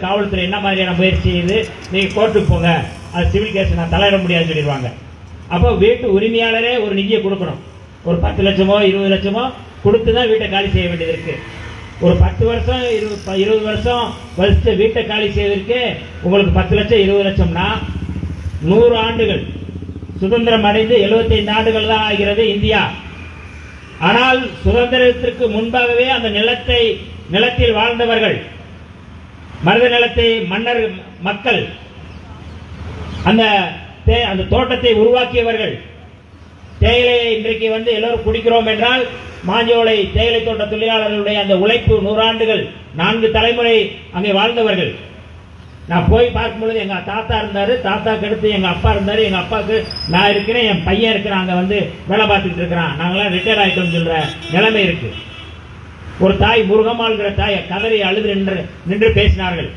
காவல்துறை என்ன மாதிரியான முயற்சி செய்யுது, நீங்க கோர்ட்டுக்கு போங்க, அது சிவில் கேஸ் நான் தலையிட முடியாதுன்னு சொல்லிடுவாங்க. அப்போ வீட்டு உரிமையாளரே ஒரு நிதியை கொடுக்கணும். ஒரு 10 லட்சமோ 20 லட்சமோ கொடுத்து தான் வீட்டை காலி செய்ய வேண்டியது இருக்கு. ஒரு 10 வருஷம் 20 வருஷம் வசித்த வீட்டை காலி செய்வதற்கு உங்களுக்கு 10 லட்சம் 20 லட்சம்னா 100 ஆண்டுகள், சுதந்திரம் அடைந்து 75 ஆண்டுகள் தான் ஆகிறது இந்தியா. ஆனால் சுதந்திரத்திற்கு முன்பாகவே அந்த நிலத்தில் வாழ்ந்தவர்கள், மருத நிலத்தை மன்னர் மக்கள், அந்த தோட்டத்தை உருவாக்கியவர்கள், தேயிலையை இன்றைக்கு எல்லோரும் குடிக்கிறோம் என்றால் மாஞ்சோலை தேயிலை தோட்ட தொழிலாளர்களுடைய அந்த உழைப்பு 100 ஆண்டுகள், 4 தலைமுறை அங்கே வாழ்ந்தவர்கள். நான் போய் பார்க்கும் பொழுது எங்க தாத்தா இருந்தாரு, தாத்தாக்கு அடுத்து எங்க அப்பா இருந்தாரு, எங்க அப்பாவுக்கு நான் இருக்கிறேன், என் பையன் இருக்கிறான், அங்க வேலை பார்த்துட்டு இருக்கிறான், நாங்களாம் ரிட்டையர் ஆயிட்டோம் சொல்ற நிலைமை இருக்கு. ஒரு தாய், முருகம்மாள்ங்கிற தாயை கதறி அழுது நின்று பேசினார்கள்.